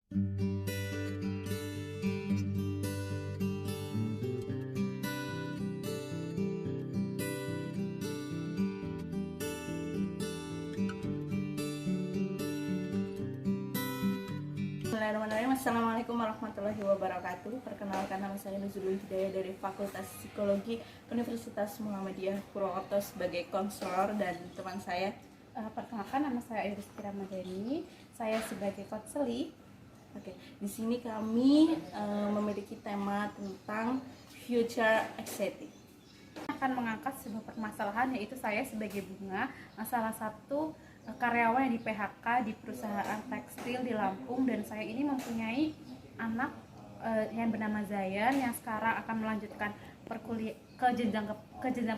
Bismillahirrahmanirrahim. Assalamualaikum warahmatullahi wabarakatuh. Perkenalkan, nama saya Nuzulul Hidayah dari Fakultas Psikologi Universitas Muhammadiyah Purwokerto sebagai konselor, dan teman saya perkenalkan, nama saya Iris Ramadhani. Saya sebagai konseli. Oke, di sini kami memiliki tema tentang future anxiety. Akan mengangkat sebuah permasalahan, yaitu saya sebagai Bunga, salah satu karyawan yang di PHK di perusahaan tekstil di Lampung, dan saya ini mempunyai anak yang bernama Zayan yang sekarang akan melanjutkan ke jenjang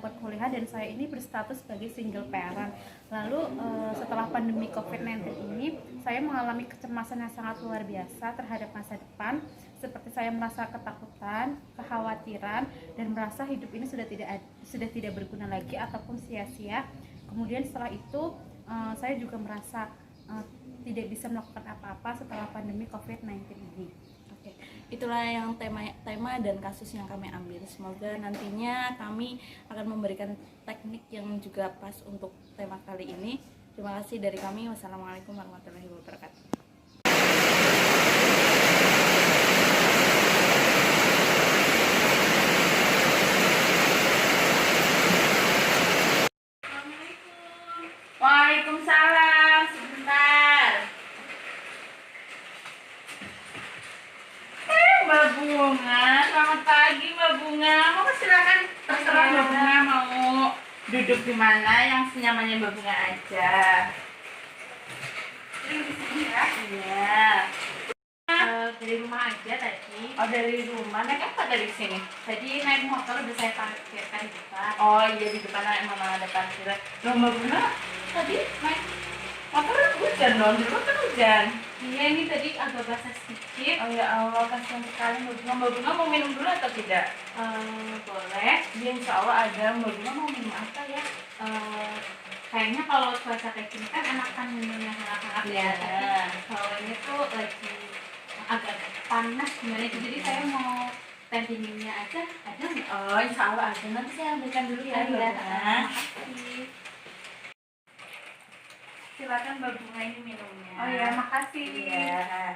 perkuliahan, dan saya ini berstatus sebagai single parent. Lalu setelah pandemi COVID-19 ini, saya mengalami kecemasan yang sangat luar biasa terhadap masa depan, seperti saya merasa ketakutan, kekhawatiran, dan merasa hidup ini sudah tidak berguna lagi ataupun sia-sia. Kemudian setelah itu saya juga merasa tidak bisa melakukan apa-apa setelah pandemi COVID-19 ini. Oke, itulah yang tema dan kasus yang kami ambil. Semoga nantinya kami akan memberikan teknik yang juga pas untuk tema kali ini. Terima kasih dari kami. Wassalamualaikum warahmatullahi wabarakatuh. Waalaikumsalam. Sebentar. Mbak Bunga, selamat pagi Mbak Bunga. Mau silakan, terserah Mbak Bunga mau duduk di mana yang senyamannya Mbak Bunga aja. Di sini ya. Iya. Dari rumah aja tadi. Oh, dari rumah. Naik apa dari sini? Tadi naik motor udah saya parkirkan di depan. Oh iya, di depan memang ada parkiran. Loh Mbak Bunga, tadi naik motor hujan dong, di luar kan hujan. Iya, ini tadi agak basah sedikit. Oh ya Allah, kasihan sekali Mbak Bunga. Mbak Bunga mau minum dulu atau tidak? Boleh. Ya insya Allah ada. Mbak Bunga mau minum apa ya? Kayaknya kalau cuaca kayak gini kan enakan minum yang hangat-hangat ya. Tapi kalau ini tuh lagi agak panas gimana itu, jadi saya mau teh dinginnya aja. Ada nggak? Oh insya Allah ada. Nanti saya ambilkan dulu ya Mbak Bunga. Makasih. Silakan Mbak Bunga, ini minumnya. Oh ya, makasih. Iya.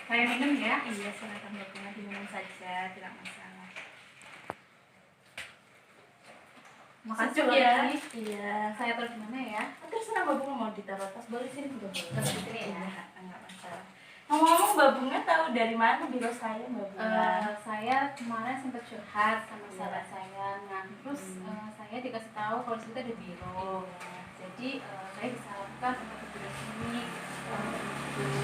Saya minum ya. Iya, silakan Mbak Bunga, diminum saja, tidak masalah. Makasih Sejuk ya. Iya. Saya taruh di mana ya? Terserah Mbak Bunga, mau ditaruh atas, boleh sini juga boleh. Taruh di sini ya. Iya, enggak masalah. Ngomong-ngomong Mbak Bunga tahu dari mana biro saya Mbak Bunga? Saya kemarin sempat curhat sama sahabat saya. Nah, terus saya dikasih tahu kalau kita ada biro. Jadi saya disarankan untuk ke biro sini.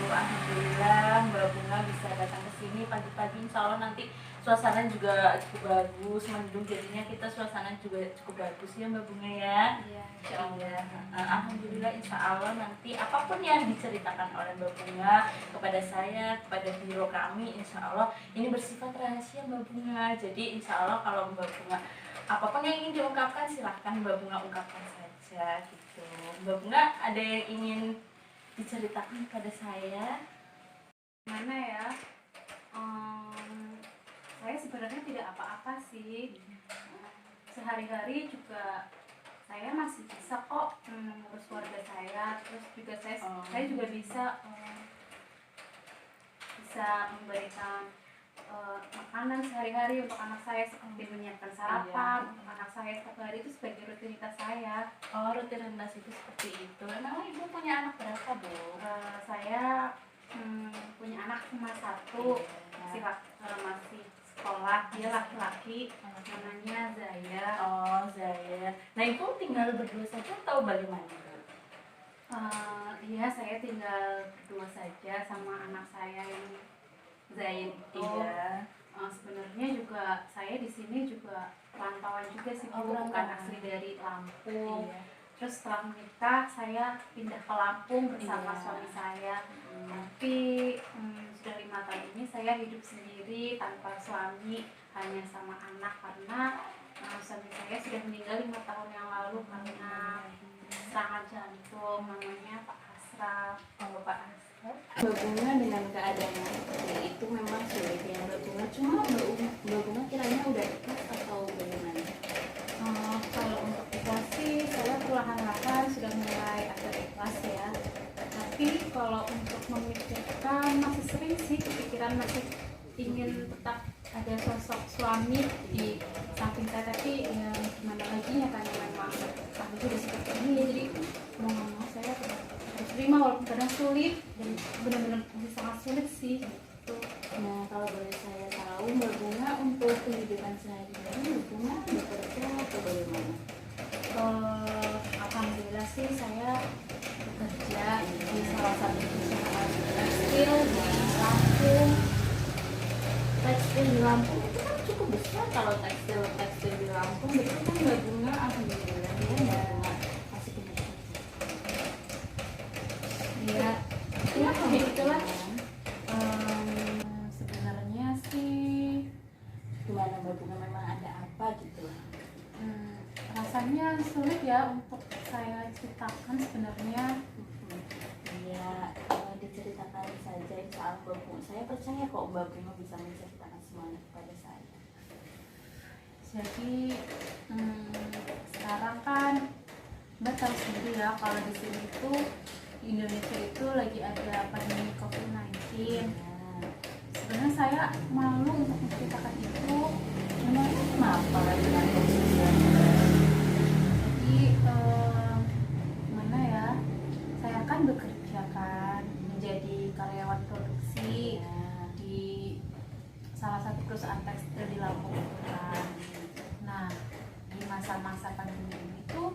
Alhamdulillah Mbak Bunga bisa datang ke sini pagi-pagi. Insya Allah nanti suasana juga cukup bagus, mendung, jadinya kita suasana juga cukup bagus ya Mbak Bunga ya. Iya, Insya Allah. Alhamdulillah, insya Allah nanti apapun yang diceritakan oleh Mbak Bunga kepada saya, kepada biro kami, insya Allah ini bersifat rahasia Mbak Bunga. Jadi insya Allah kalau Mbak Bunga apapun yang ingin diungkapkan, silahkan Mbak Bunga ungkapkan saja gitu. Mbak Bunga ada yang ingin diceritakan kepada saya? Mana ya? Saya sebenarnya tidak apa-apa sih. Sehari-hari juga saya masih bisa kok mengurus keluarga saya. Terus juga saya juga bisa memberikan makanan sehari-hari untuk anak saya, seperti menyiapkan sarapan untuk anak saya setiap hari. Itu sebagai rutinitas saya. Oh, rutinitas itu seperti itu. Emang Ibu punya anak berapa, Bu? Saya punya anak cuma satu, masih sekolah. Dia laki-laki, namanya Zaya. Oh, Zaya. Nah, Ibu tinggal berdua saja atau bagaimana? Iya, saya tinggal berdua saja sama anak saya yang Zain itu. Iya. Sebenarnya juga saya di sini juga rantauan juga sih, bukan asli dari Lampung. Iya. Terus setelah menikah saya pindah ke Lampung bersama suami saya. Tapi sudah 5 tahun ini saya hidup sendiri tanpa suami, hanya sama anak, karena suami saya sudah meninggal 5 tahun yang lalu karena serangan jantung. Namanya Pak Asraf. Oh, Pak Asraf. Mbak Bunga dengan keadaan yang seperti itu memang sulit ya Mbak Bunga. Cuma Mbak Bunga kiranya udah ikhlas atau bagaimana? Kalau untuk ikhlas sih saya perlahan-lahan sudah mulai agak ikhlas ya. Tapi kalau untuk memikirkan masih sering sih kepikiran, masih ingin tetap ada sosok suami di samping saya, tapi ya gimana lagi ya, karena memang kami sudah seperti ini ya, jadi mau nggak mau saya tetap harus terima walaupun kadang sulit dan benar-benar masih sangat sulit sih gitu. Nah, kalau boleh saya tahu Mbak Bunga untuk kehidupan sehari-hari Mbak Bunga bekerja atau bagaimana? Alhamdulillah sih saya bekerja di salah satu perusahaan tekstil di Lampung. Tekstil di Lampung itu kan cukup besar. Kalau tekstil di Lampung betul kan Mbak Bunga? Alhamdulillah ya Mbak Bunga masih punya Ya, ya kayak gitulah. Sebenarnya sih gimana Mbak Bunga, memang ada apa gitu? rasanya sulit ya untuk saya ceritakan sebenarnya. Iya, diceritakan saja insya Allah Mbak Bunga. Saya percaya kok Mbak Bunga bisa menceritakan semuanya kepada saya. Jadi sekarang kan Mbak tahu sendiri ya kalau di sini tuh di Indonesia itu lagi ada pandemi COVID-19. Nah, Sebenarnya saya malu untuk menceritakan itu. memang itu kenapa dengan posisi Jadi gimana ya? Saya kan bekerja kan menjadi karyawan produksi di salah satu perusahaan tekstil di Lampung itu kan. Nah, di masa-masa pandemi ini tuh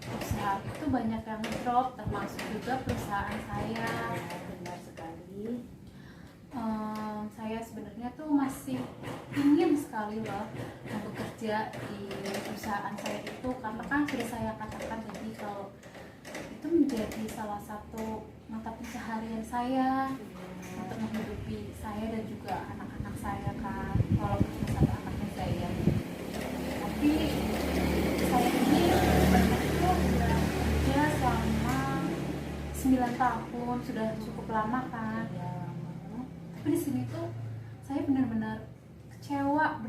perusahaan itu banyak yang drop, termasuk juga perusahaan saya. benar sekali. Saya sebenarnya tuh masih ingin sekali loh bekerja di perusahaan saya itu, karena kan sudah saya katakan tadi kalau itu menjadi salah satu mata pencaharian saya untuk menghidupi saya dan juga anak-anak saya kan, walaupun cuma satu anaknya saya. Tapi saya ini sebenarnya itu udah kerja selama 9 tahun, sudah cukup lama kan. Tapi di sini tuh saya benar-benar kecewa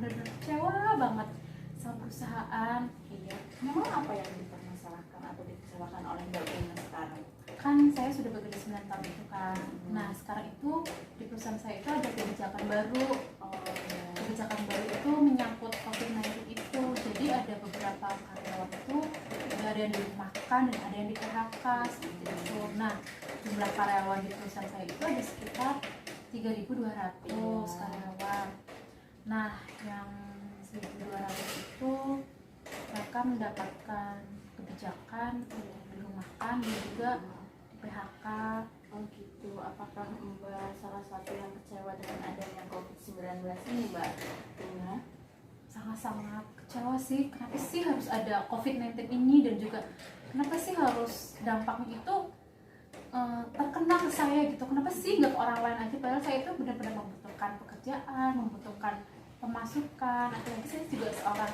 banget sama perusahaan. Iya, memang apa yang dipermasalahkan atau dikecewakan oleh Mbak Bunga sekarang? Kan saya sudah bekerja 9 tahun itu kan. Nah, sekarang itu di perusahaan saya itu ada kebijakan baru. Kebijakan baru itu menyangkut COVID-19 itu. Jadi ada beberapa karyawan itu ada yang dirumahkan dan ada yang di PHK seperti itu. Nah, jumlah karyawan di perusahaan saya itu ada sekitar 3.200 karyawan. Nah, yang 1.200 itu mereka mendapatkan kebijakan dirumahkan dan juga di PHK. Oh gitu, apakah Mbak salah satu yang kecewa dengan adanya COVID-19 ini Mbak Bunga? Sangat-sangat kecewa sih, kenapa sih harus ada COVID-19 ini, dan juga kenapa sih harus dampaknya itu terkena ke saya gitu. Kenapa sih nggak ke orang lain aja, padahal saya itu benar-benar membutuhkan pekerjaan, membutuhkan pemasukan, apalagi saya juga seorang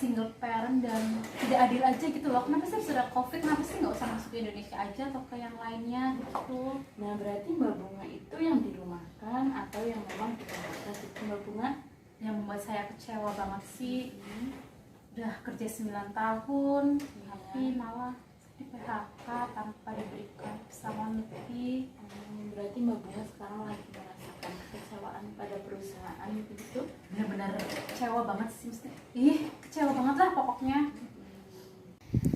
single parent dan tidak adil aja gitu loh. Kenapa sih sudah COVID, kenapa sih nggak usah masuk ke Indonesia aja atau ke yang lainnya gitu. Nah berarti Mbak Bunga itu yang dirumahkan atau yang memang di PHK itu Mbak Bunga? Yang membuat saya kecewa banget sih, udah kerja 9 tahun tapi malah di PHK tanpa diberikan pesangon lebih. Berarti Mbak Bunga sekarang lagi merasakan kekecewaan pada perusahaan gitu? Benar-benar kecewa banget sih, mesti kecewa banget lah pokoknya.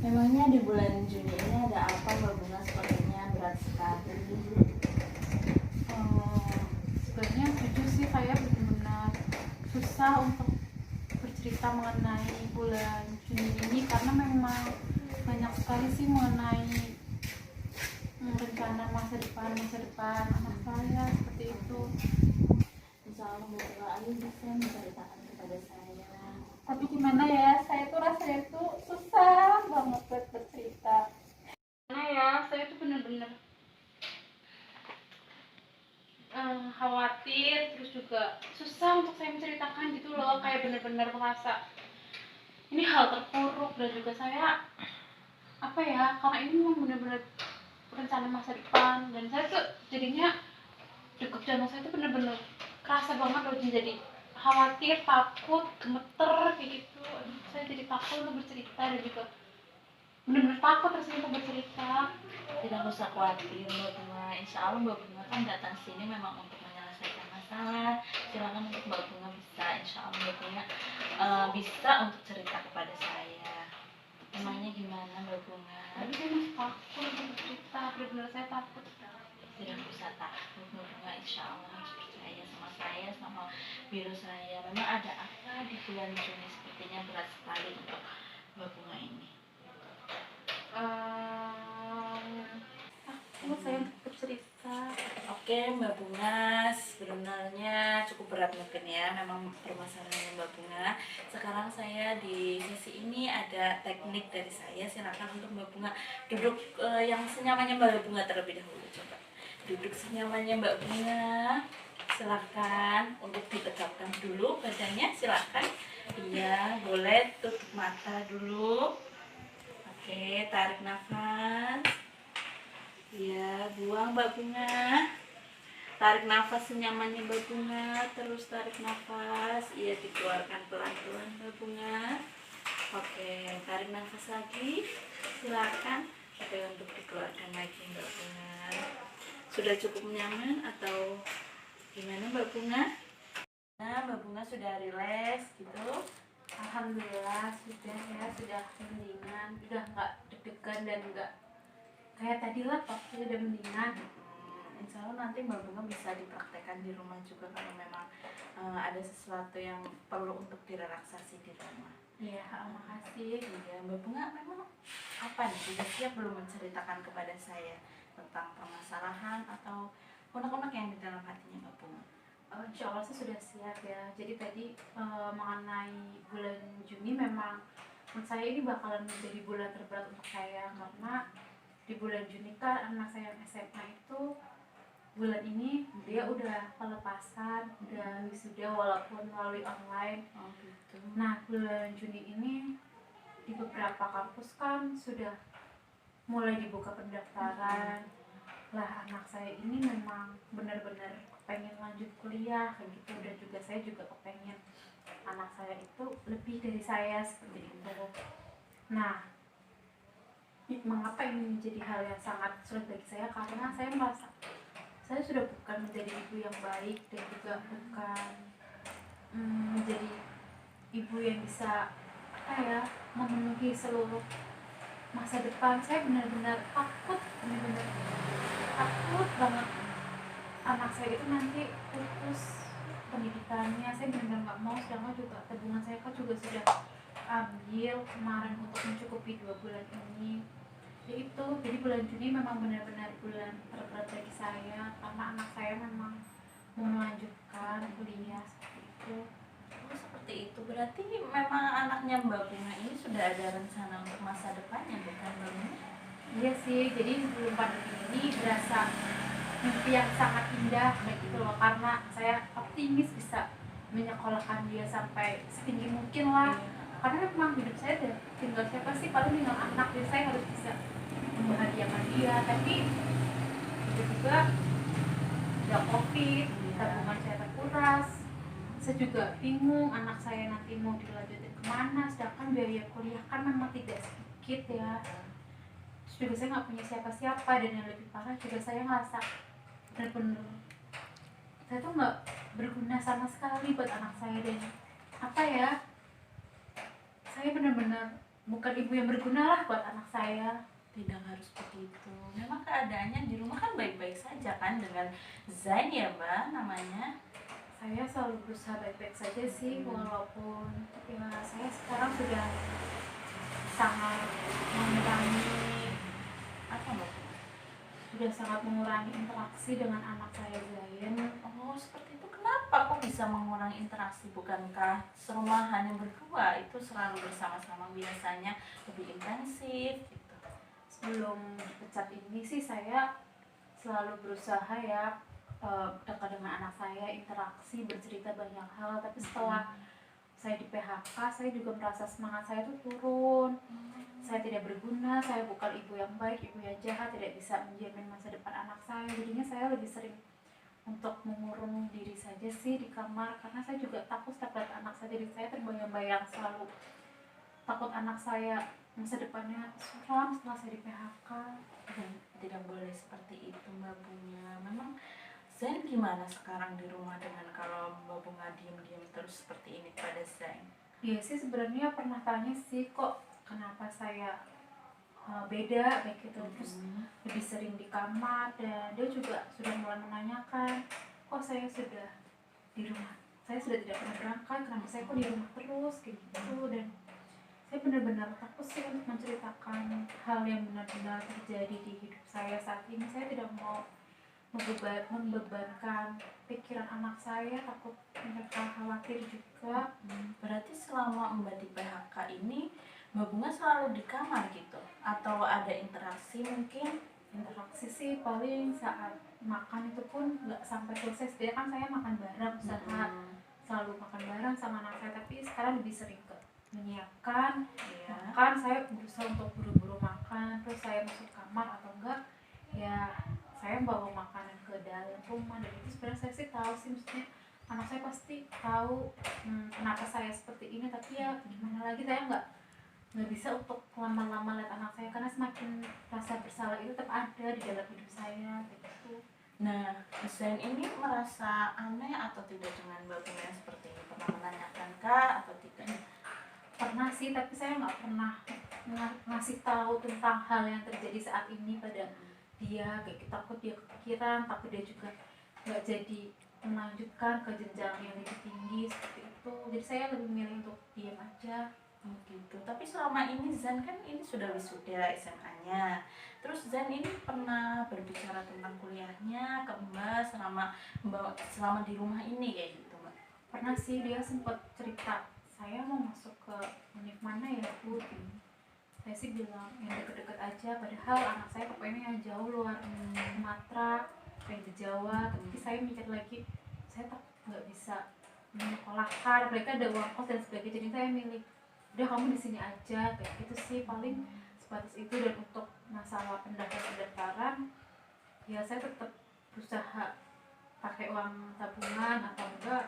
Memangnya di bulan Juni ini ada apa Mbak Bunga, sepertinya berat sekali? Sebenarnya jujur sih saya benar-benar susah untuk bercerita mengenai bulan Juni ini, karena memang banyak sekali sih mengenai rencana masa depan anak saya seperti itu. Insya Allah Mbak Bunga Ayu bisa menceritakan kepada saya. Tapi gimana ya, saya tuh rasanya tuh susah banget buat bercerita. Gimana ya, saya tuh bener-bener khawatir, terus juga susah untuk saya menceritakan gitu loh. Kayak bener-bener merasa ini hal terpuruk, dan juga saya apa ya, karena ini memang bener-bener rencana masa depan, dan saya tuh jadinya deket jantung saya tuh bener-bener kerasa banget loh, jadi khawatir, takut, gemeter kayak gitu. Saya jadi takut untuk bercerita, dan juga bener-bener takut rasanya untuk bercerita. Tidak usah khawatir Mbak Bunga, insya Allah Mbak Bunga kan datang sini memang untuk menyelesaikan masalah. Silakan untuk Mbak Bunga bisa, insya Allah Mbak Bunga bisa untuk cerita kepada saya. Emangnya gimana Mbak Bunga? Tapi saya masih takut untuk bercerita, bener-bener saya takut. Tidak usah takut Mbak Bunga, insya Allah harus percaya sama saya, sama biro saya. Memang ada apa di bulan Juni sepertinya berat sekali untuk Mbak Bunga ini. Takut saya untuk bercerita. Oke Mbak Bunga, sebenarnya cukup berat mungkin ya memang permasalahannya Mbak Bunga. Sekarang saya di sesi ini ada teknik dari saya. Silakan untuk Mbak Bunga duduk yang senyamannya Mbak Bunga terlebih dahulu. Coba duduk senyamannya Mbak Bunga. Silakan untuk ditegakkan dulu badannya, silakan. Iya, boleh tutup mata dulu. Oke, tarik nafas. Iya, buang Mbak Bunga. Tarik nafas senyamannya Mbak Bunga, terus tarik nafas. Iya, dikeluarkan pelan-pelan Mbak Bunga. Oke, tarik nafas lagi. Silakan. Oke, untuk dikeluarkan lagi Mbak Bunga. Sudah cukup nyaman atau gimana Mbak Bunga? Nah, Mbak Bunga sudah rileks gitu. Alhamdulillah sudah ya, sudah mendingan, udah nggak deg-degan dan nggak kayak tadi lah, pasti udah mendingan. Insya Allah nanti Mbak Bunga bisa dipraktekkan di rumah juga kalau memang ada sesuatu yang perlu untuk direlaksasi di rumah. Iya, makasih. Iya, Mbak Bunga memang apa nih? Sudah siap belum menceritakan kepada saya tentang permasalahan atau unek-unek yang di dalam hatinya Mbak Bunga? Insya Allah saya sudah siap ya. Jadi tadi mengenai bulan Juni, memang menurut saya ini bakalan menjadi bulan terberat untuk saya, karena di bulan Juni kan anak saya yang SMA itu bulan ini dia udah pelepasan, udah wisuda walaupun melalui online. Oh gitu. Nah, bulan Juni ini di beberapa kampus kan sudah mulai dibuka pendaftaran. Lah, anak saya ini memang benar-benar pengen lanjut kuliah kayak gitu, dan juga saya juga kepengen anak saya itu lebih dari saya seperti itu. Nah, mengapa ini menjadi hal yang sangat sulit bagi saya? Karena saya merasa saya sudah bukan menjadi ibu yang baik, dan juga bukan menjadi ibu yang bisa memenuhi seluruh masa depan. Saya benar-benar takut, benar-benar takut banget anak saya itu nanti putus pendidikannya. Saya benar-benar nggak mau, sedangkan juga tabungan saya kan juga sudah ambil kemarin untuk mencukupi 2 bulan ini. Yaitu, jadi bulan Juni memang benar-benar bulan terberat bagi saya, karena anak saya memang mau melanjutkan kuliah seperti itu. Oh, seperti itu. Berarti memang anaknya Mbak Bunga ini sudah ada rencana untuk masa depannya, bukan Mbak Bunga? Iya sih, jadi sebelum pandemi ini berasa mimpi yang sangat indah begitu loh, karena saya optimis bisa menyekolahkan dia sampai setinggi mungkin lah. Karena memang hidup saya udah tinggal siapa sih, paling tinggal anak, jadi saya harus bisa membahagiakan dia. Tapi tiba-tiba ada COVID, tabungan saya terkuras, saya juga bingung anak saya nanti mau dilanjutin kemana, sedangkan biaya kuliah kan memang tidak sedikit ya. Terus juga saya nggak punya siapa-siapa, dan yang lebih parah juga saya ngerasa bener-bener saya tuh nggak berguna sama sekali buat anak saya, dan saya benar-benar bukan ibu yang berguna lah buat anak saya. Tidak harus begitu. Memang keadaannya di rumah kan baik-baik saja kan dengan Zain ya Mbak namanya. Saya selalu berusaha baik-baik saja sih, walaupun ya saya sekarang sudah sangat mengurangi Apa Mbak? sudah sangat mengurangi interaksi dengan anak saya Zain. Oh seperti itu. Kenapa kok bisa mengurangi interaksi? Bukankah serumahan yang berdua itu selalu bersama-sama biasanya lebih intensif gitu? Sebelum dipecat ini sih saya selalu berusaha ya dekat dengan anak saya, interaksi, bercerita banyak hal. Tapi setelah saya di PHK, saya juga merasa semangat saya tuh turun. saya tidak berguna, saya bukan ibu yang baik, ibu yang jahat, tidak bisa menjamin masa depan anak saya. Jadinya saya lebih sering untuk mengurung diri saja sih di kamar, karena saya juga takut setiap lihat anak saya. Jadi saya terbayang-bayang selalu takut anak saya masa depannya suram setelah saya di PHK. Dan tidak boleh seperti itu Mbak Bunga. Memang Zain gimana sekarang di rumah dengan kalau Mbak Bunga diem-diem terus seperti ini pada Zain? Iya sih, sebenarnya pernah tanya sih kok kenapa saya beda kayak gitu, terus lebih sering di kamar, dan dia juga sudah mulai menanyakan kok saya sudah di rumah, saya sudah tidak pernah berangkat, kenapa saya kok di rumah terus kayak gitu. Dan saya benar-benar takut sih untuk menceritakan hal yang benar-benar terjadi di hidup saya saat ini. Saya tidak mau membebankan pikiran anak saya, takut mereka khawatir juga. Berarti selama Mbak di PHK ini Mbak Bunga selalu di kamar gitu? Atau ada interaksi mungkin? Interaksi sih paling saat makan, itu pun nggak sampai selesai. Sebenarnya kan saya makan bareng, selalu makan bareng sama anak saya, tapi sekarang lebih sering ke menyiapkan. Iya. Makan, saya berusaha untuk buru-buru makan, terus saya masuk kamar, atau enggak ya saya bawa makanan ke dalam rumah. Dan itu sebenarnya saya sih tahu sih, maksudnya anak saya pasti tahu kenapa saya seperti ini, tapi ya gimana lagi, saya nggak bisa untuk lama-lama lihat anak saya, karena semakin rasa bersalah itu tetap ada di dalam hidup saya gitu. Nah, Zain ini merasa aneh atau tidak dengan Mbak Bunga seperti ini? Pernah menanyakan kah atau tidak? Pernah sih, tapi saya nggak pernah ngasih tahu tentang hal yang terjadi saat ini pada dia. Kayak kita, takut dia kepikiran, tapi dia juga nggak jadi melanjutkan ke jenjang yang lebih tinggi seperti itu. Jadi saya lebih memilih untuk diam aja. Gitu. Tapi selama ini Zain kan ini sudah wisuda SMA-nya. Terus Zain ini pernah berbicara tentang kuliahnya ke Mbak selama di rumah ini kayak gitu Mbak? Pernah sih, dia sempat cerita saya mau masuk ke univ mana ya Bu. Saya sih bilang yang deket-deket aja, padahal anak saya pengennya yang jauh luar Sumatera, kayak di Jawa. Tapi saya mikir lagi, saya tak nggak bisa menyekolahkan, mereka ada uang kos dan sebagainya. Jadi saya milih udah kamu di sini aja kayak gitu sih, paling sebatas itu. Dan untuk masalah pendaftaran ya saya tetap berusaha pakai uang tabungan, atau enggak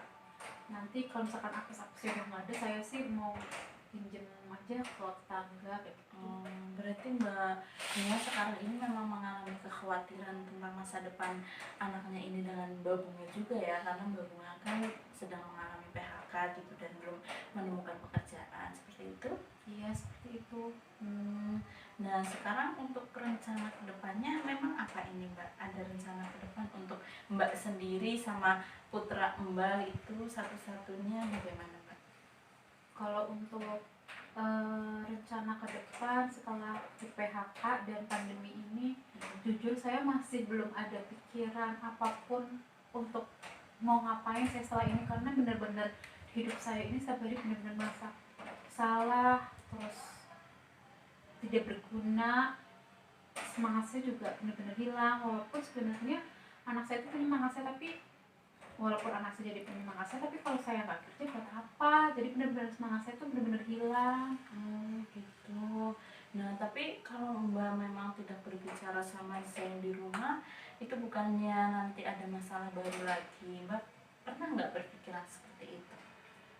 nanti kalau misalkan akses yang nggak ada, saya sih mau pinjem aja ke tetangga kayak gitu. Berarti Mbak Bunga sekarang ini memang mengalami kekhawatiran tentang masa depan anaknya ini dengan Mbak Bunga juga ya, karena Mbak Bunga kan sedang mengalami PHK gitu dan belum menemukan pekerjaan seperti itu. Iya, seperti itu. Nah sekarang untuk rencana kedepannya memang apa ini Mbak? Ada rencana ke depan untuk Mbak sendiri sama putra Mbak itu satu-satunya bagaimana Mbak? Kalau untuk rencana ke depan setelah di PHK dan pandemi ini, jujur saya masih belum ada pikiran apapun untuk mau ngapain saya setelah ini, karena benar-benar hidup saya ini setiap hari benar-benar merasa salah, terus tidak berguna, semangat saya juga benar-benar hilang. Walaupun sebenarnya anak saya itu penyemangat saya, tapi walaupun anak saya jadi penyemangat saya, tapi kalau saya nggak kerja buat apa? Jadi benar-benar semangat saya itu benar-benar hilang. Gitu. Nah tapi kalau Mbak memang tidak berbicara sama Zain di rumah, itu bukannya nanti ada masalah baru lagi? Mbak pernah nggak berpikiran seperti itu?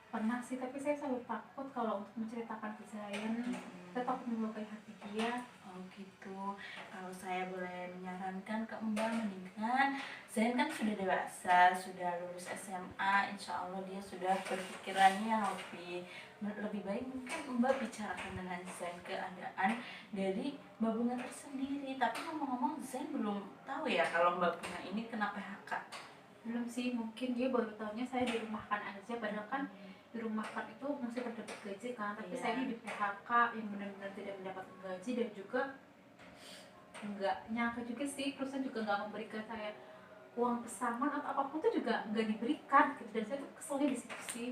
Pernah sih, tapi saya selalu takut kalau untuk menceritakan ke Zain. Saya takut melukai hati dia. Gitu. Kalau saya boleh menyarankan ke Mbak, mendingan Zain kan sudah dewasa, sudah lulus SMA, insya Allah dia sudah berpikirannya lebih baik. Mungkin Mbak bicarakan dengan Zain keadaan dari Mbak Bunga tersendiri. Tapi ngomong-ngomong Zain belum tahu ya kalau Mbak Bunga ini kena PHK? Belum sih, mungkin dia baru tahunya saya dirumahkan aja, padahal kan dirumahkan itu masih terdapat gaji kan. Tapi saya ini di PHK yang benar-benar tidak mendapatkan gaji, dan juga nggak nyangka juga sih perusahaan juga nggak memberikan saya uang pesangon atau apapun, itu juga nggak diberikan gitu. Dan saya tuh keselnya di situ sih.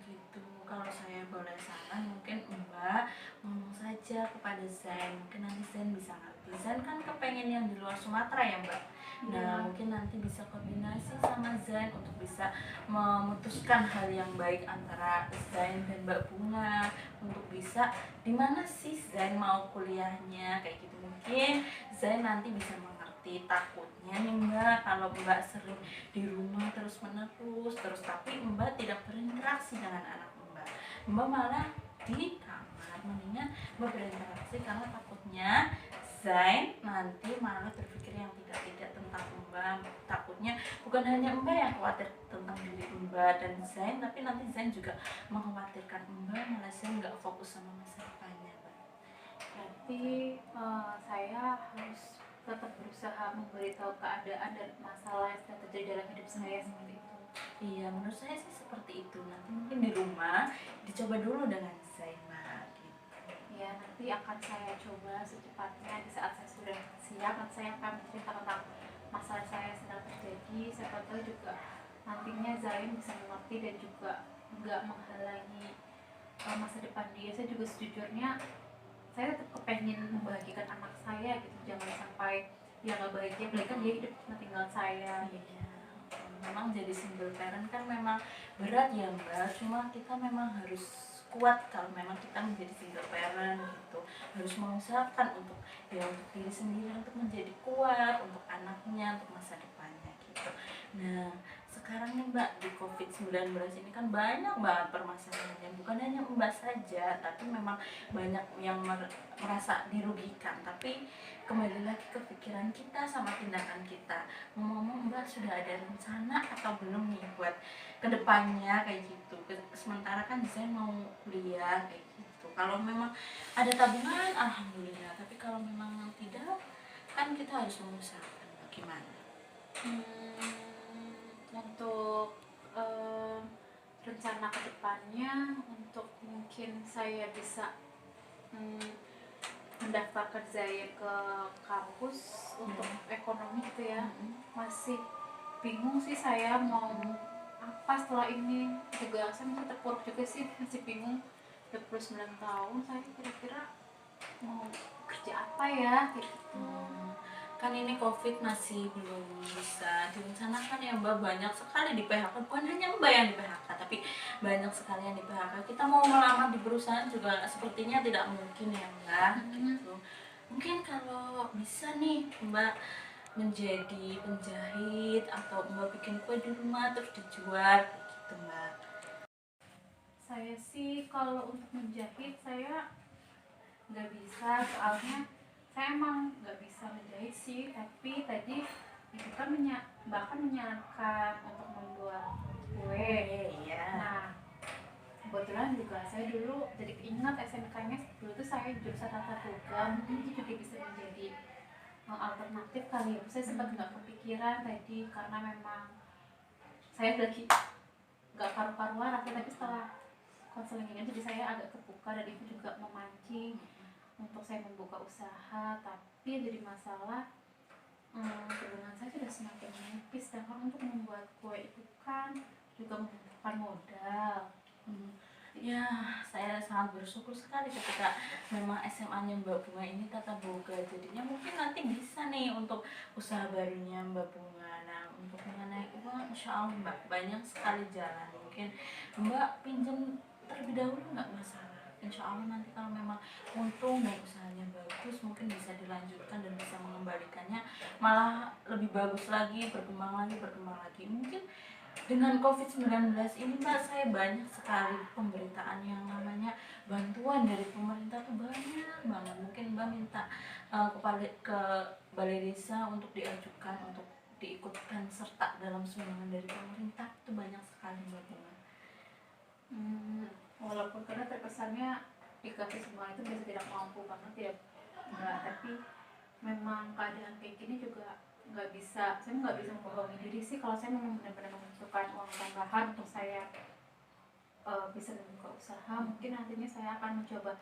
Gitu. Kalau saya boleh saran, mungkin Mbak ngomong saja kepada Zain, mungkin nanti Zain bisa ngerti. Zain kan kepengen yang di luar Sumatera ya Mbak. Nah, mungkin nanti bisa kombinasi sama Zain untuk bisa memutuskan hal yang baik antara Zain dan Mbak Bunga, untuk bisa di mana sih Zain mau kuliahnya kayak gitu. Mungkin Zain nanti bisa mengerti takutnya nih Mbak, kalau Mbak sering di rumah terus menerus tapi Mbak tidak berinteraksi dengan anak Mbak malah di kamar. Mendingan Mbak berinteraksi, karena takutnya Zain nanti malah berpikir yang tidak tentang Mbak. Takutnya bukan hanya Mbak yang khawatir tentang diri Mbak dan Zain, tapi nanti Zain juga mengkhawatirkan Mbak, malah Zain nggak fokus sama masa depannya, Mbak. Berarti saya harus tetap berusaha memberitahu keadaan dan masalah yang sedang terjadi dalam hidup saya seperti itu. Iya, menurut saya sih seperti itu. Nanti mungkin di rumah dicoba dulu dengan Zain, Mbak. Gitu. Ya, nanti akan saya coba secepatnya. Di saat saya sudah siap, nanti saya akan cerita tentang masalah saya yang sedang terjadi. Siapa tahu juga nantinya Zain bisa mengerti dan juga nggak menghalangi masa depan dia. Saya juga sejujurnya saya tetap kepengen membahagiakan anak saya gitu, jangan sampai dia nggak bahagia, apalagi kan dia hidup cuma tinggal saya. Iya. Memang jadi single parent kan memang berat ya Mbak, cuma kita memang harus kuat kalau memang kita menjadi single parent gitu. Harus mengusahakan untuk diri sendiri, untuk menjadi kuat untuk anaknya, untuk masa depannya gitu. Nah, sekarang nih Mbak, di COVID-19 ini kan banyak banget permasalahannya, bukan hanya Mbak saja, tapi memang banyak yang merasa dirugikan. Tapi kembali lagi ke pikiran kita sama tindakan kita. Ngomong-ngomong Mbak, sudah ada rencana atau belum nih buat kedepannya kayak gitu? Sementara kan saya mau kuliah kayak gitu. Kalau memang ada tabungan, alhamdulillah. Tapi kalau memang tidak, kan kita harus mengusahakan. Bagaimana? Untuk rencana kedepannya, untuk mungkin saya bisa mendaftarkan Zain ke kampus untuk ekonomi gitu ya. Masih bingung sih saya mau apa setelah ini, juga saya masih terpuruk juga sih, masih bingung. 29 tahun saya kira-kira mau kerja apa ya gitu. Kan ini COVID masih belum bisa direncanakan ya Mbak, banyak sekali di PHK, bukan hanya Mbak yang di PHK, tapi banyak sekali yang di PHK. Kita mau melamar di perusahaan juga sepertinya tidak mungkin ya Mbak, gitu. Mungkin kalau bisa nih Mbak menjadi penjahit, atau Mbak bikin kue di rumah terus dijual gitu Mbak. Saya sih kalau untuk menjahit saya nggak bisa, soalnya saya emang nggak bisa menjahit sih, tapi tadi itu kan bahkan menyarankan untuk membuat kue. Iya. Nah, kebetulan juga saya dulu jadi ingat SMK-nya dulu tuh saya jurusan tata boga, mungkin itu juga bisa menjadi alternatif kali ya. Saya sempat nggak kepikiran tadi karena memang saya lagi nggak karu-karuan, tapi setelah konseling ini jadi saya agak terbuka dan itu juga memancing untuk saya membuka usaha. Tapi jadi masalah tabungan saya sudah semakin menipis, dan untuk membuat kue itu kan juga membutuhkan modal. Ya, saya sangat bersyukur sekali ketika memang SMA-nya Mbak Bunga ini tata boga. Jadinya mungkin nanti bisa nih untuk usaha barunya Mbak Bunga. Nah, untuk mengenai uang, insya Allah Mbak, banyak sekali jalan. Mungkin Mbak pinjam terlebih dahulu nggak masalah. Insya Allah nanti kalau memang untung dan usahanya bagus, mungkin bisa dilanjutkan dan bisa mengembalikannya malah lebih bagus lagi, berkembang lagi. Mungkin dengan COVID-19 ini Mbak, saya banyak sekali pemberitaan yang namanya bantuan dari pemerintah tuh banyak banget. Mungkin Mbak minta ke Balai Desa untuk diajukan untuk diikutkan serta dalam sumbangan dari pemerintah, itu banyak sekali Mbak Bunga. Walaupun karena terkesannya dikasih semua itu bisa tidak mampu banget ya Mbak, tapi memang keadaan kayak gini juga nggak bisa, saya nggak bisa membohongi diri sih kalau saya memang benar-benar membutuhkan uang tambahan untuk saya bisa membuka usaha. Mungkin nantinya saya akan mencoba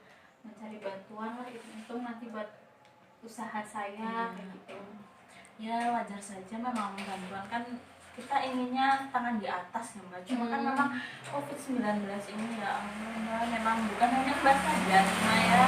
mencari bantuan lah, untung nanti buat usaha saya kayak gitu. Ya wajar saja, memang bantuan kan kita inginnya tangan di atas ya Mbak. Cuma kan memang COVID-19 ini ya Allah Mbak, memang bukan hanya Mbak saja, cuma ya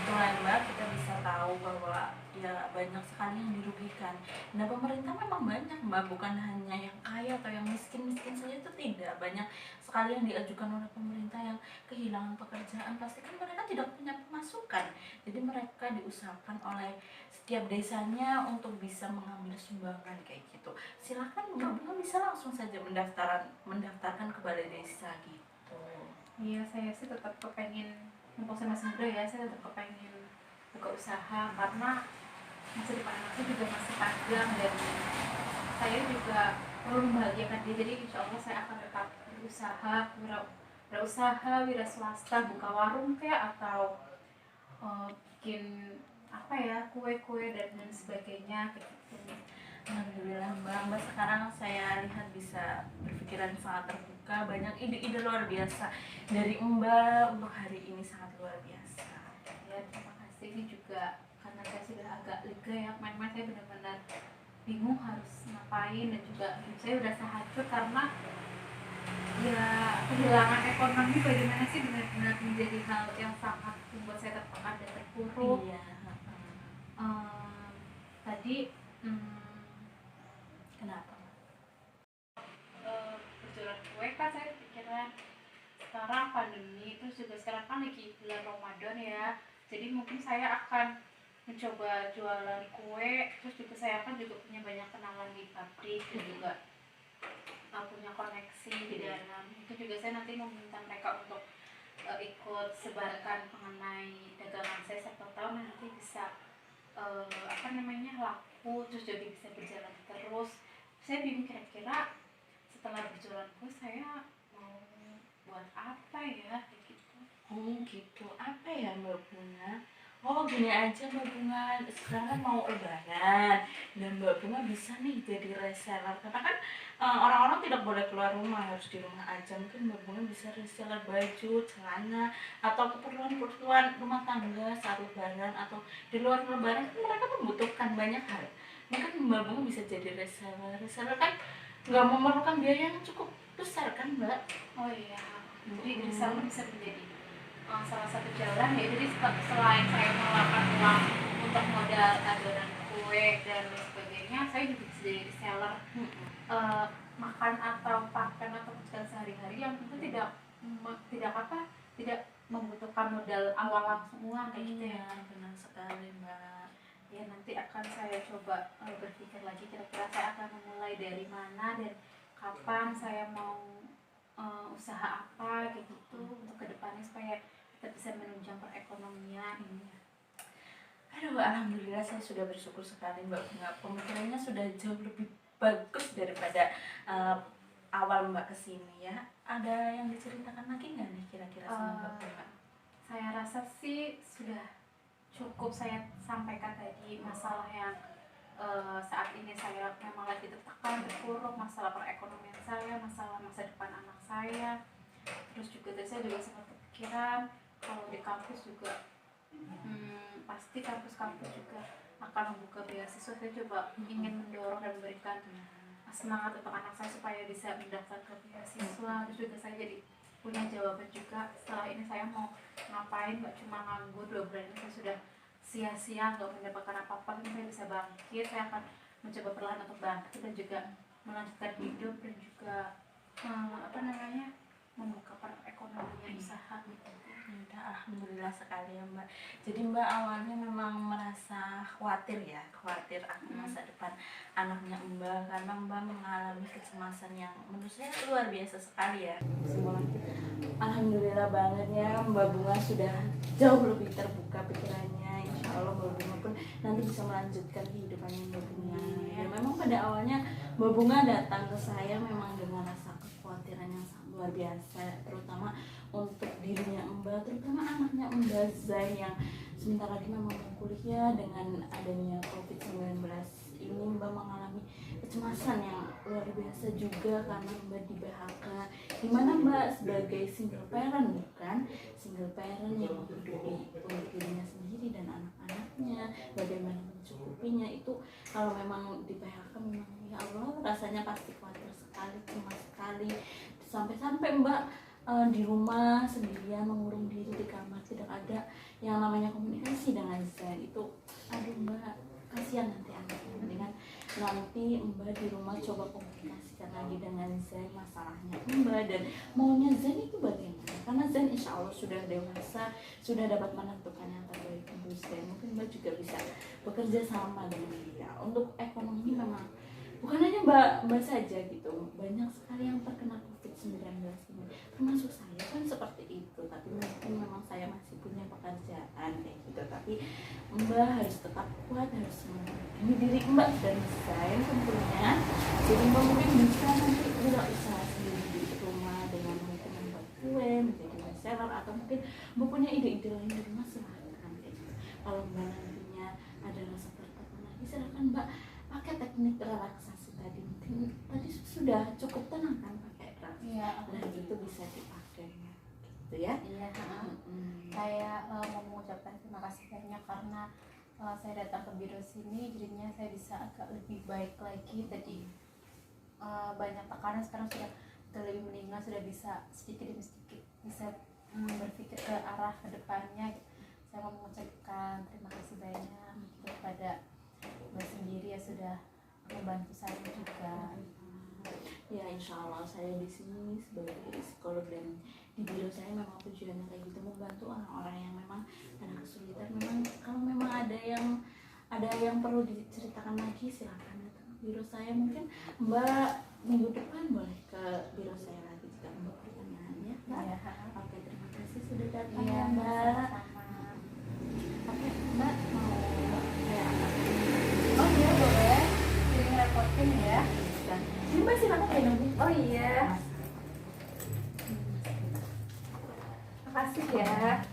itulah Mbak, kita bisa tahu tahu bahwa ya banyak sekali yang dirugikan. Nah pemerintah memang banyak mbak, bukan hanya yang kaya atau yang miskin-miskin saja, itu tidak, banyak sekali yang diajukan oleh pemerintah yang kehilangan pekerjaan, pasti kan mereka tidak punya pemasukan, jadi mereka diusahakan oleh setiap desanya untuk bisa mengambil sumbangan kayak gitu. Silakan mbak Bunga bisa langsung saja mendaftarkan ke balai desa gitu. Iya, saya sih tetap kepengen, mumpung saya masih muda ya, saya tetap kepengen buka usaha karena masa depan anak saya juga masih panjang dan saya juga perlu membahagiakan dia. Jadi insya Allah saya akan tetap berusaha, wira swasta, buka warung kayak atau bikin apa ya, kue-kue dan lain sebagainya kayak gitu. Alhamdulillah mbak sekarang saya lihat bisa berpikiran sangat terbuka, banyak ide-ide luar biasa dari mbak untuk hari ini, sangat luar biasa. Ya terima kasih. Ini juga karena saya sudah agak lega ya, main-main saya benar-benar bingung harus ngapain, dan juga hidup saya udah sehancur karena ya kehilangan ekonomi bagaimana sih benar-benar menjadi hal yang sangat membuat saya tertekan dan terpuruk. Iya. Tadi Kenapa? Berjualan kue kan saya pikiran sekarang pandemi, terus juga sekarang kan lagi bulan Ramadan ya, jadi mungkin saya akan mencoba jualan kue, terus juga saya akan juga punya banyak kenalan di pabrik dan juga punya koneksi di dalam itu juga. Saya nanti meminta mereka untuk ikut sebarkan mengenai dagangan saya, siapa tahu nanti bisa laku, terus jadi bisa berjalan terus. Saya bingung kira-kira setelah berjualan kue saya mau buat apa ya kayak gitu. Gitu, apa ya mbak Bunga? Gini aja mbak Bunga, sekarang mau lebaran dan mbak Bunga bisa nih jadi reseller, karena kan orang-orang tidak boleh keluar rumah, harus di rumah aja. Mungkin mbak Bunga bisa reseller baju, celana, atau keperluan-keperluan rumah tangga saat lebaran atau di luar lebaran, kan mereka membutuhkan banyak hal. Mungkin mbak Bunga bisa jadi reseller kan nggak memerlukan biaya yang cukup besar kan mbak. Oh iya, jadi reseller bisa menjadi salah satu jalan ya. Jadi selain saya mengeluarkan uang untuk modal adonan kue dan lain sebagainya, saya juga bisa jadi reseller makan atau pakan atau kebutuhan sehari-hari yang tentu tidak membutuhkan modal awal langsung uang kayak gitu ya. Benar sekali mbak. Ya nanti akan saya coba berpikir lagi kira-kira saya akan memulai dari mana dan kapan saya mau usaha apa kayak gitu untuk kedepannya supaya kita bisa menunjang perekonomian ini. Aduh alhamdulillah, saya sudah bersyukur sekali mbak Bunga, pemikirannya sudah jauh lebih bagus daripada awal mbak kesini ya. Ada yang diceritakan lagi nggak nih kira-kira sama mbak Bunga? Saya rasa sih sudah cukup saya sampaikan tadi, masalah yang saat ini saya memang lagi tertekan, terpuruk, masalah perekonomian saya, masalah masa depan anak saya. Terus juga tadi saya juga sempat kepikiran kalau di kampus juga pasti kampus-kampus juga akan membuka beasiswa. Saya coba ingin mendorong dan memberikan semangat untuk anak saya supaya bisa mendaftar ke beasiswa. Terus juga saya jadi punya jawaban juga setelah ini saya mau ngapain, nggak cuma nganggur 2 bulan ini saya sudah sia-sia nggak mendapatkan apa-apa, tapi saya bisa bangkit. Saya akan mencoba perlahan untuk bangkit dan juga melanjutkan hidup dan juga membuka perekonomian usaha gitu. Alhamdulillah sekali ya mbak. Jadi mbak awalnya memang merasa khawatir akan masa depan anaknya mbak, karena mbak mengalami kecemasan yang menurut saya luar biasa sekali ya. Alhamdulillah banget ya mbak Bunga sudah jauh lebih terbuka pikirannya. Insya Allah mbak Bunga pun nanti bisa melanjutkan kehidupannya mbak Bunga. Ya memang pada awalnya mbak Bunga datang ke saya memang dengan rasa kekhawatiran yang sangat luar biasa, terutama untuk dirinya mbak, terutama anaknya mbak Zai yang sebentar lagi memang mau kuliah. Dengan adanya COVID-19 ini mbak mengalami kecemasan yang luar biasa juga karena mbak di PHK, dimana mbak sebagai single parent, bukan single parent yang menghidupi untuk dirinya sendiri dan anak-anaknya, bagaimana mencukupinya itu. Kalau memang di PHK memang ya Allah rasanya pasti khawatir sekali, cemas sekali, sampai-sampai mbak di rumah sendirian mengurung diri di kamar, tidak ada yang namanya komunikasi dengan saya. Itu aduh mbak, kasihan nanti anaknya. Mendingan nanti mbak di rumah coba komunikasikan lagi dengan Zen masalahnya mbak, dan maunya Zen itu bagaimana, karena Zen insya Allah sudah dewasa, sudah dapat menentukan yang terbaik untuk Zen. Mungkin mbak juga bisa bekerja sama dengan dia. Untuk ekonomi memang bukan hanya mbak saja gitu, banyak sekali yang terkena COVID-19 ini, termasuk saya kan seperti itu. Tapi mungkin memang saya masih punya pekerjaan kayak gitu, tapi mbak harus tetap kuat, harus menghadapi diri mbak dan saya tentunya. Jadi mbak mungkin bisa nanti buka usaha sendiri di rumah dengan mungkin membuat kue, menjadi reseller, atau mungkin mbak punya ide-ide lain di rumah, silahkan kayak gitu. Kalau mbak nantinya ada rasa tertekan lagi, silahkan mbak pakai teknik relaksasi tadi. Mungkin tadi sudah cukup tenang kan pakai relaksasi. Iya, Nah itu bisa dipakai gitu ya. iya. Saya mau mengucapkan terima kasih banyak karena saya datang ke biro sini, jadinya saya bisa agak lebih baik lagi. Tadi banyak tekanan, sekarang sudah lebih meninggal, sudah bisa sedikit demi sedikit bisa berpikir ke arah kedepannya. Saya mau mengucapkan terima kasih banyak kepada Mbak sendiri ya, sudah membantu saya juga. Ya insya Allah saya di sini sebagai psikolog, dan di biro saya memang tujuannya kayak gitu, membantu orang-orang yang memang ada kesulitan. Memang kalau memang ada yang perlu diceritakan lagi, silakan datang ke biro saya. Mungkin mbak minggu depan boleh ke biro saya lagi jika mbak pertanyaan ya mbak. Iya. Oke, terima kasih sudah datang Iya, ya mbak. sama-sama. Oke mbak, mau kayak apa? Oh iya, boleh. Jadi ngerepotin ya. Ini mbak silakan ya nanti. Oh iya. Makasih ya.